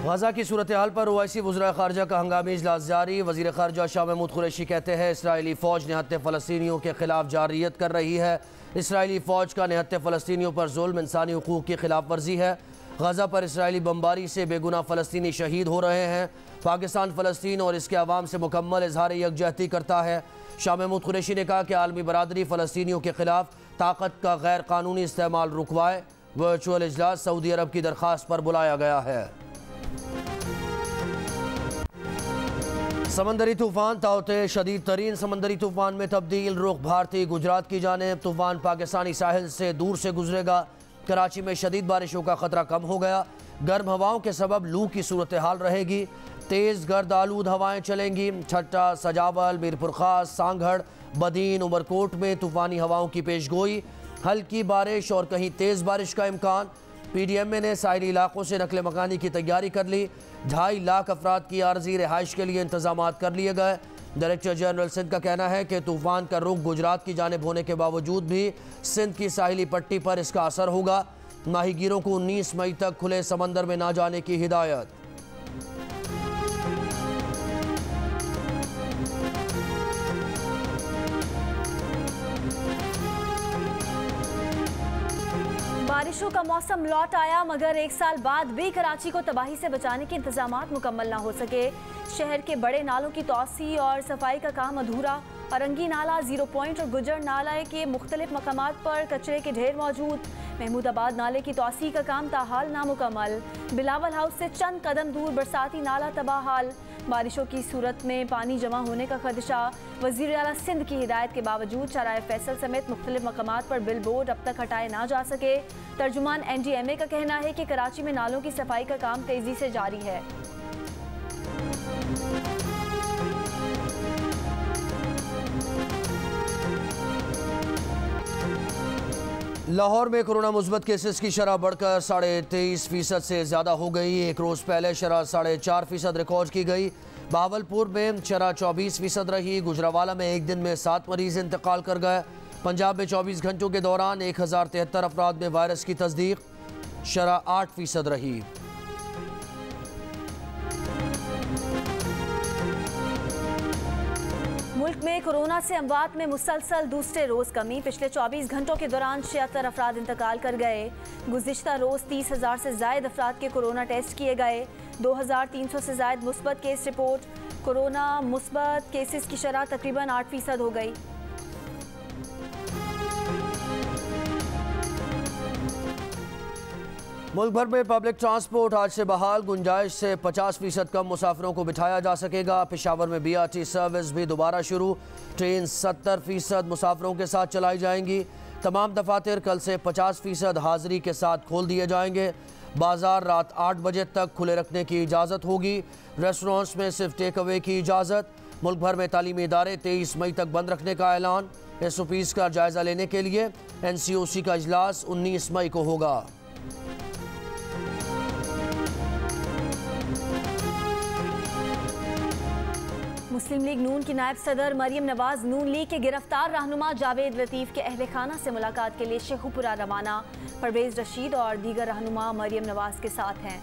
गजा की सूरत हाल पर ओवैसी वज़ीर ख़ारजा का हंगामी इजलास जारी। वज़ीर ख़ारजा शाह महमूद कुरैशी कहते हैं इसराइली फ़ौज निहत्ते फ़लस्तीनियों के खिलाफ जारियत कर रही है। इसराइली फ़ौज का निहत्ते फ़लस्तीनियों पर जुल्म इंसानी हुकूक़ की खिलाफ वर्जी है। गजा पर इसराइली बमबारी से बेगुनाह फ़लस्तीनी शहीद हो रहे हैं। पाकिस्तान फ़लस्तीन और इसके अवाम से मुकम्मल इजहार यकजहती करता है। शाह महमूद कुरैशी ने कहा कि आलमी बरादरी फ़लस्तीनियों के खिलाफ ताकत का गैर कानूनी इस्तेमाल रुकवाए। वर्चुअल इजलास सऊदी अरब की दरख्वास्त पर बुलाया गया है। समंदरी तूफान ताउते शदीद तरीन समंदरी तूफान में तब्दील, रुख भारतीय गुजरात की जानिब। तूफान पाकिस्तानी साहिल से दूर से गुजरेगा। कराची में शदीद बारिशों का खतरा कम हो गया। गर्म हवाओं के सबब लू की सूरत हाल रहेगी। तेज़ गर्द आलूद हवाएं चलेंगी। छट्टा, सजावल, मीरपुर खास, सांगड़, बदीन, उमरकोट में तूफ़ानी हवाओं की पेशगोई। हल्की बारिश और कहीं तेज़ बारिश का इम्कान। PDMA ने साहिली इलाकों से नकल मकानी की तैयारी कर ली। 2.5 लाख अफराद की आर्जी रिहाइश के लिए इंतजाम कर लिए गए। डायरेक्टर जनरल सिंध का कहना है कि तूफ़ान का रुख गुजरात की जानिब होने के बावजूद भी सिंध की साहिली पट्टी पर इसका असर होगा। माहीगीरों को 19 मई तक खुले समंदर में ना जाने की हिदायत। बारिशों का मौसम लौट आया, मगर एक साल बाद भी कराची को तबाही से बचाने के इंतजामात मुकम्मल ना हो सके। शहर के बड़े नालों की तौसी और सफाई का काम अधूरा। अरंगी नाला, जीरो पॉइंट और गुजर नाला के मुख्तलिफ मकामात पर कचरे के ढेर मौजूद। महमूदाबाद नाले की तौसी का काम ताहाल नामुकम्मल। बिलावल हाउस से चंद कदम दूर बरसाती नाला तबाह हाल। बारिशों की सूरत में पानी जमा होने का खदशा। वज़ीर आला सिंध की हिदायत के बावजूद चराए फैसल समेत मुख्तलिफ मकामात पर बिल बोर्ड अब तक हटाए ना जा सके। तर्जुमान NDMA का कहना है कि कराची में नालों की सफाई का काम तेजी से जारी है। लाहौर में कोरोना मुस्बत केसेस की शरह बढ़कर 23.5% से ज़्यादा हो गई। एक रोज़ पहले शरह 4.5% रिकॉर्ड की गई। बहावलपुर में शरह 24% रही। गुजरावाला में एक दिन में 7 मरीज़ इंतकाल कर गए। पंजाब में 24 घंटों के दौरान 1073 अफराद में वायरस की तस्दीक, शरह 8% रही। मुल्क में कोरोना से अमवात में मुसलसल दूसरे रोज़ कमी। पिछले 24 घंटों के दौरान 76 अफराद इंतकाल कर गए। गुज़िश्ता रोज़ 30,000 से ज़ायद अफराद के कोरोना टेस्ट किए गए। 2,300 से ज़ायद मुस्बत केस रिपोर्ट। कोरोना मुस्बत केसेस की शरह तकरीबन 8% हो गई। मुल्क भर में पब्लिक ट्रांसपोर्ट आज से बहाल। गुंजाइश से 50% कम मुसाफिरों को बिठाया जा सकेगा। पेशावर में BRT सर्विस भी दोबारा शुरू। ट्रेन 70% मुसाफिरों के साथ चलाई जाएंगी। तमाम दफातर कल से 50% हाजिरी के साथ खोल दिए जाएंगे। बाजार रात 8 बजे तक खुले रखने की इजाज़त होगी। रेस्टोरेंट्स में सिर्फ टेक अवे की इजाज़त। मुल्क भर में तालीमी इदारे 23 मई तक बंद रखने का ऐलान। SOPs का जायज़ा लेने के लिए NCOC का इजलास 19 मई को होगा। मुस्लिम लीग नून की नायब सदर मरियम नवाज नून लीग के गिरफ्तार रहनुमा जावेद लतीफ़ के अहल खाना से मुलाकात के लिए शेखुपुरा रवाना। परवेज़ रशीद और दीगर रहनुमा मरियम नवाज के साथ हैं।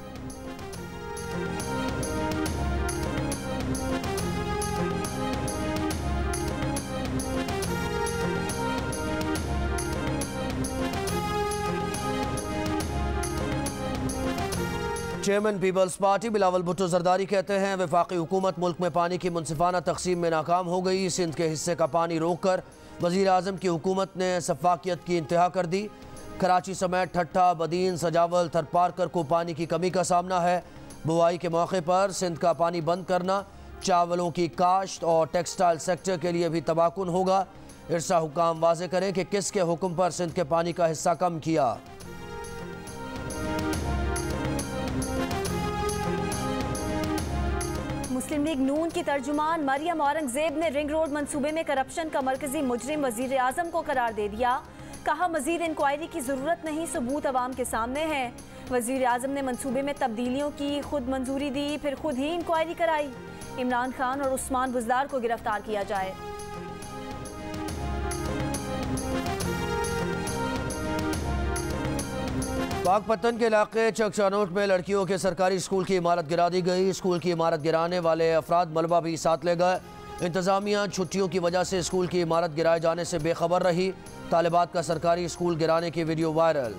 Chairman people's party Bilawal Bhutto Zardari कहते हैं वफाकी हुकूमत मुल्क में पानी की मुनसिफाना तकसीम में नाकाम हो गई। सिंध के हिस्से का पानी रोककर वज़ीर आज़म की हुकूमत ने सफाकियत की इंतहा कर दी। कराची समेत ठट्ठा, बदीन, सजावल, थरपारकर को पानी की कमी का सामना है। बुआई के मौके पर सिंध का पानी बंद करना चावलों की काश्त और टेक्सटाइल सेक्टर के लिए भी तबाकुन होगा। इरसा हुकाम वाज़े करें कि किसके हुक्म पर सिंध के पानी का हिस्सा कम किया। मुस्लिम लीग नून की तर्जुमान मरियम औरंगजेब ने रिंग रोड मंसूबे में करप्शन का मरकजी मुजरिम वज़ीर आज़म को करार दे दिया। कहा मज़ीद इंक्वायरी की ज़रूरत नहीं, सबूत अवाम के सामने है। वज़ीर आज़म ने मंसूबे में तब्दीलियों की खुद मंजूरी दी, फिर खुद ही इंक्वायरी कराई। इमरान खान और उस्मान बुज़दार को गिरफ्तार किया जाए। पाकपत्तन के इलाके चकचानोट में लड़कियों के सरकारी स्कूल की इमारत गिरा दी गई। स्कूल की इमारत गिराने वाले अफराद मलबा भी साथ ले गए। इंतजामिया छुट्टियों की वजह से स्कूल की इमारत गिराए जाने से बेखबर रही। तालिबात का सरकारी स्कूल गिराने की वीडियो वायरल।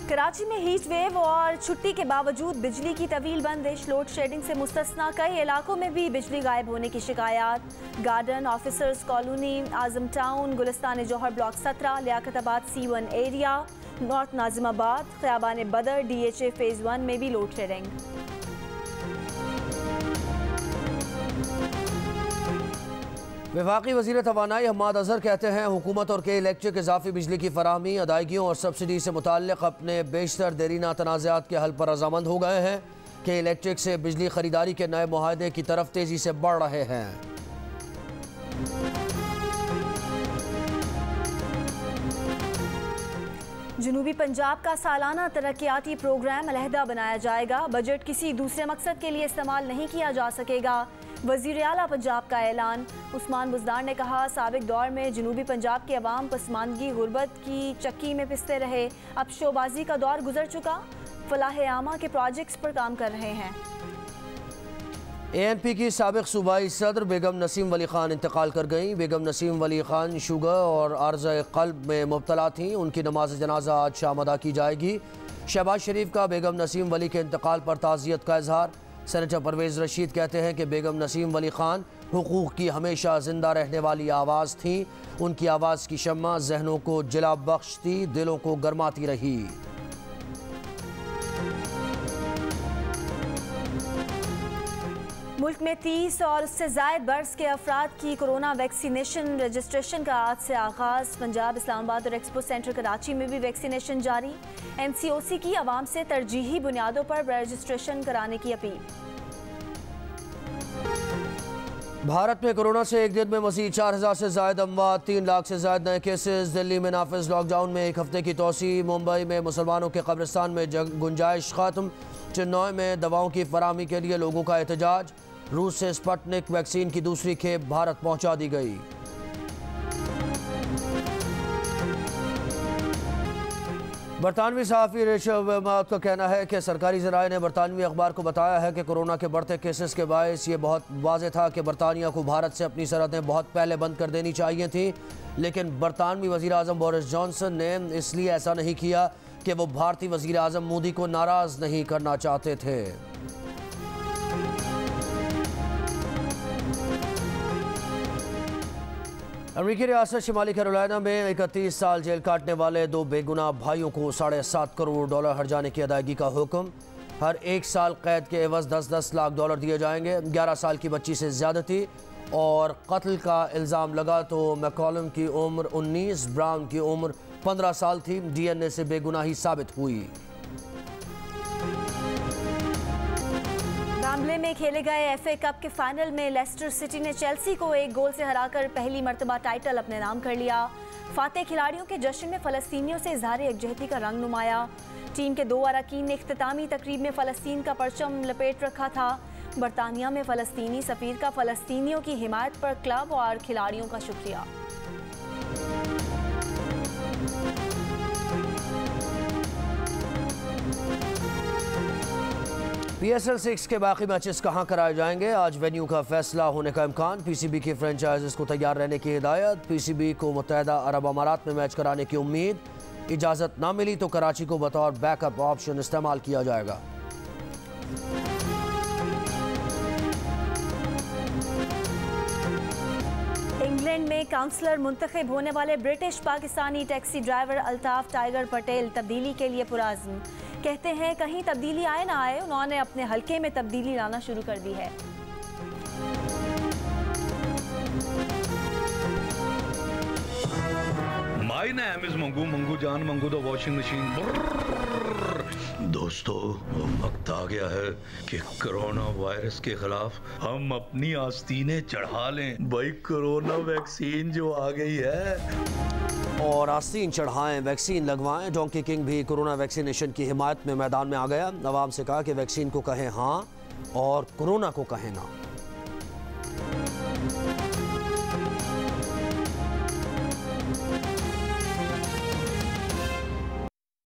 कराची में हीट वेव और छुट्टी के बावजूद बिजली की तवील बंदिश, लोड शेडिंग से मुस्तस्ना कई इलाकों में भी बिजली गायब होने की शिकायत। Garden officers colony, Azam town, Gulistan Jauhar block 17, Liaquatabad C1 area, north Nazimabad, Khayaban Badar, DHA phase 1 में भी लोड शेडिंग। वफाकी वज़ीर तवानाई हम्माद अजहर कहते हैं हुकूमत और के इलेक्ट्रिक इजाफी बिजली की फराहमी, अदायगियों और सब्सिडी से मुताल्लिक़ अपने बेशतर देरीना तनाज़ात के हल पर रज़ामंद हो गए हैं। के इलेक्ट्रिक से बिजली खरीदारी के नए मुआहदे की तरफ तेज़ी से बढ़ रहे हैं। जनूबी पंजाब का सालाना तरक्याती प्रोग्राम अलहदा बनाया जाएगा। बजट किसी दूसरे मकसद के लिए इस्तेमाल नहीं किया जा सकेगा। वज़ीर आला पंजाब का ऐलान। उस्मान बुज़दार ने कहा, साबिक दौर में जनूबी पंजाब के अवाम पसमानदगी गुर्बत की चक्की में पिसते रहे, अब शोबाजी का दौर गुजर चुका। फलाह आमा के प्रोजेक्ट्स पर काम कर रहे हैं। ANP की साबिक सूबाई सदर बेगम नसीम वली खान इंतकाल कर गईं। बेगम नसीम वली खान शुगर और अर्ज़ क़ल्ब में मुब्तला थीं। उनकी नमाज जनाजा आज शाम अदा की जाएगी। शहबाज शरीफ का बेगम नसीम वली के इंतकाल पर ताज़ियत का इजहार। सेनेटर परवेज़ रशीद कहते हैं कि बेगम नसीम वली खान हुकूक़ की हमेशा ज़िंदा रहने वाली आवाज़ थी। उनकी आवाज़ की शम्मा जहनों को जिला बख्शती, दिलों को गरमाती रही। मुल्क में 30 और उससे ज़ायद बर्स के अफराद की कोरोना वैक्सीनेशन रजिस्ट्रेशन का आज से आगाज़। पंजाब, इस्लामाबाद और एक्सपो सेंटर कराची में भी वैक्सीनेशन जारी। NCOC की आवाम से तरजीही बुनियादों पर रजिस्ट्रेशन कराने की अपील। भारत में कोरोना से एक दिन में मज़ीद 4000 से ज़ायद अमवात, 3 लाख से ज़ायद नए केसेस। दिल्ली में नाफिज लॉकडाउन में 1 हफ्ते की तोसी। मुंबई में मुसलमानों के कब्रिस्तान में गुंजाइश ख़त्म। चिन्नौई में दवाओं की फराहमी के लिए लोगों का एहतजाज। रूस से स्पुतनिक वैक्सीन की दूसरी खेप भारत पहुंचा दी गई। बरतानवी सहाफ़ी रेशव वेमात का कहना है कि सरकारी ज़राए ने बरतानवी अखबार को बताया है कि कोरोना के बढ़ते केसेस के बायस ये बहुत वाज़ेह था कि बरतानिया को भारत से अपनी सरहदें बहुत पहले बंद कर देनी चाहिए थी, लेकिन बरतानवी वज़ीर आज़म बोरिस जॉनसन ने इसलिए ऐसा नहीं किया कि वो भारतीय वज़ीर आज़म मोदी को नाराज़ नहीं करना चाहते थे। अमेरिकी रियासत शिमाली कैरोलिना में 31 साल जेल काटने वाले 2 बेगुनाह भाइयों को $7.5 करोड़ हर्जाने की अदायगी का हुक्म। हर 1 साल कैद के एवज $10-10 लाख दिए जाएंगे। 11 साल की बच्ची से ज़्यादती और कत्ल का इल्ज़ाम लगा तो मैकॉलम की उम्र 19, ब्राउन की उम्र 15 साल थी। DNA से बेगुनाही साबित हुई। वेम्बले में खेले गए FA कप के फाइनल में लेस्टर सिटी ने चेल्सी को 1 गोल से हराकर पहली मर्तबा टाइटल अपने नाम कर लिया। फातेह खिलाड़ियों के जश्न में फ़लस्तीनियों से इज़हार यकजहती का रंग नुमाया। टीम के 2 अरकान ने इख्तितामी तकरीब में फ़लस्तीन का परचम लपेट रखा था। बरतानिया में फ़लस्तीनी सफ़ीर का फ़लस्तीनियों की हिमायत पर क्लब और खिलाड़ियों का शुक्रिया। PSL 6 के बाकी मैचेस कहां कराए जाएंगे, आज वेन्यू का फैसला होने का इम्कान। PCB की फ्रेंचाइजीज को तैयार रहने की हिदायत। PCB को मुत्तहदा अरब अमारात में मैच कराने की उम्मीद। इजाज़त ना मिली तो कराची को बतौर बैकअप ऑप्शन इस्तेमाल किया जाएगा। इंग्लैंड में काउंसलर मुंतखब होने वाले British Pakistani taxi driver Altaf tiger Patel तब्दीली के लिए पुराज़्म। कहते हैं कहीं तब्दीली आए ना आए, उन्होंने अपने हल्के में तब्दीली लाना शुरू कर दी है। My name is Mangu, Mangu जान मंगू द वॉशिंग मशीन। दोस्तों, वक्त आ गया है कि कोरोना वायरस के खिलाफ हम अपनी आस्तीनें चढ़ा लें। भाई कोरोना वैक्सीन जो आ गई है, और आस्तीन चढ़ाएं, वैक्सीन लगवाएं। डोंकी किंग भी कोरोना वैक्सीनेशन की हिमायत में मैदान में आ गया। आवाम से कहा कि वैक्सीन को कहें हाँ और कोरोना को कहें ना। है।